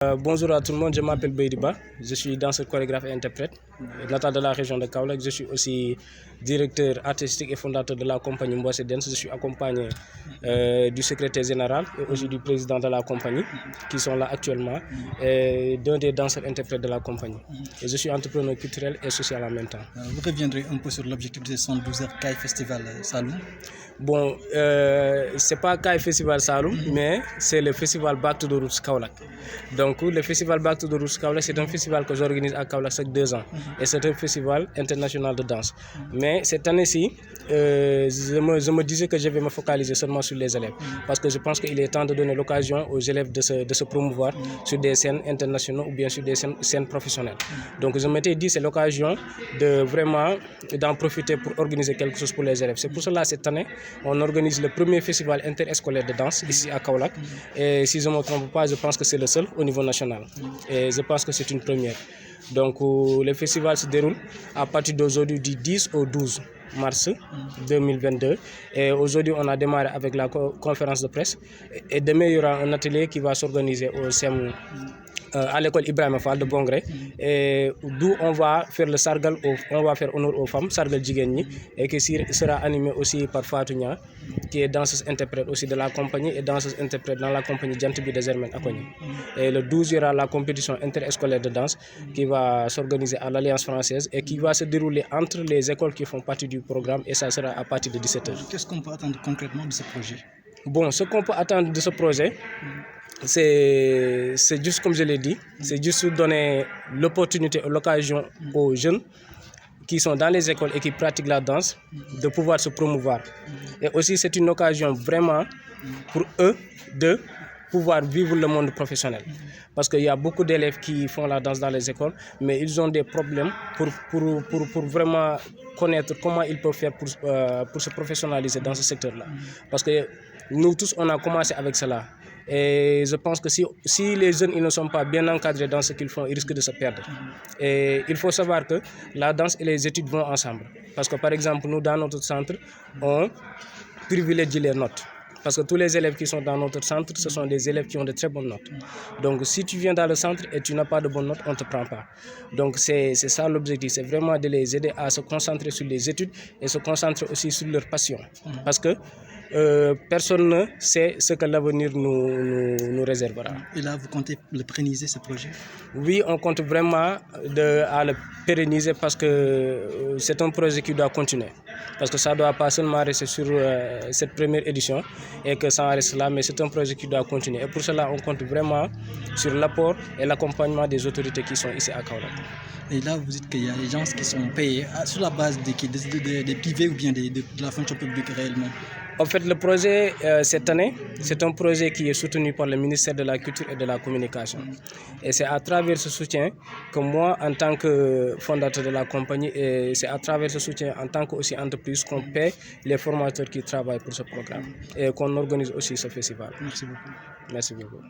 Bonjour à tout le monde, je m'appelle Beidiba, je suis danseur, chorégraphe et interprète, natal de la région de Kaolack. Je suis aussi directeur artistique et fondateur de la compagnie Mbossé Dance. Je suis accompagné du secrétaire général et aussi du président de la compagnie qui sont là actuellement et d'un des danseurs interprètes de la compagnie. Et je suis entrepreneur culturel et social en même temps. Vous reviendrez un peu sur l'objectif de 112 heures KAI Festival Saloum. Bon, c'est pas KAI Festival Saloum, mais c'est le festival Back to the Roots Kaolack. Donc le festival Back to the Roots Kaolack, c'est un festival que j'organise à Kaolack chaque 2 ans. Et c'est un festival international de danse. Mais cette année-ci, je me disais que je vais me focaliser seulement sur les élèves. Parce que je pense qu'il est temps de donner l'occasion aux élèves de se promouvoir sur des scènes internationales ou bien sur des scènes professionnelles. Donc je m'étais dit c'est l'occasion de vraiment d'en profiter pour organiser quelque chose pour les élèves. C'est pour cela cette année, on organise le premier festival interscolaire de danse ici à Kaolack. Et si je ne me trompe pas, je pense que c'est le seul au niveau national. Et je pense que c'est une première. Donc le festival se déroule à partir d'aujourd'hui du 10 au 12 mars 2022. Et aujourd'hui, on a démarré avec la conférence de presse. Et demain, il y aura un atelier qui va s'organiser au CEM, à l'école Ibrahima Fall de Bongré, et d'où on va faire le sargal, on va faire honneur aux femmes, sargal Djigeni, et qui sera animé aussi par Fatou Nia, qui est danseuse interprète aussi de la compagnie et danseuse interprète dans la compagnie Djantibi de Zermen Akoni. Et le 12, il y aura la compétition interscolaire de danse qui va s'organiser à l'Alliance française et qui va se dérouler entre les écoles qui font partie du programme, et ça sera à partir de 17h. Qu'est-ce qu'on peut attendre concrètement de ce projet? Bon, ce qu'on peut attendre de ce projet, c'est juste comme je l'ai dit, c'est juste donner l'opportunité, l'occasion aux jeunes qui sont dans les écoles et qui pratiquent la danse de pouvoir se promouvoir. Et aussi c'est une occasion vraiment pour eux de pouvoir vivre le monde professionnel. Parce qu'il y a beaucoup d'élèves qui font la danse dans les écoles, mais ils ont des problèmes pour vraiment connaître comment ils peuvent faire pour se professionnaliser dans ce secteur-là. Parce que nous tous, on a commencé avec cela. Et je pense que si les jeunes ils ne sont pas bien encadrés dans ce qu'ils font, ils risquent de se perdre. Et il faut savoir que la danse et les études vont ensemble. Parce que par exemple, nous, dans notre centre, on privilégie les notes. Parce que tous les élèves qui sont dans notre centre, ce sont des élèves qui ont de très bonnes notes. Donc si tu viens dans le centre et tu n'as pas de bonnes notes, on ne te prend pas. Donc c'est ça l'objectif, c'est vraiment de les aider à se concentrer sur les études et se concentrer aussi sur leur passion. Parce que personne ne sait ce que l'avenir nous réservera. Et là, vous comptez le pérenniser, ce projet? Oui, on compte vraiment à le pérenniser parce que c'est un projet qui doit continuer. Parce que ça ne doit pas seulement rester sur cette première édition et que ça en reste là, mais c'est un projet qui doit continuer. Et pour cela, on compte vraiment sur l'apport et l'accompagnement des autorités qui sont ici à Kaolack. Et là, vous dites qu'il y a des gens qui sont payés sur la base des privés ou bien de la fonction publique réellement? En fait, le projet, cette année, c'est un projet qui est soutenu par le ministère de la Culture et de la Communication. Et c'est à travers ce soutien que moi, en tant que fondateur de la compagnie, et c'est à travers ce soutien, en tant qu'aussi entreprise, qu'on paie les formateurs qui travaillent pour ce programme et qu'on organise aussi ce festival. Merci beaucoup. Merci beaucoup.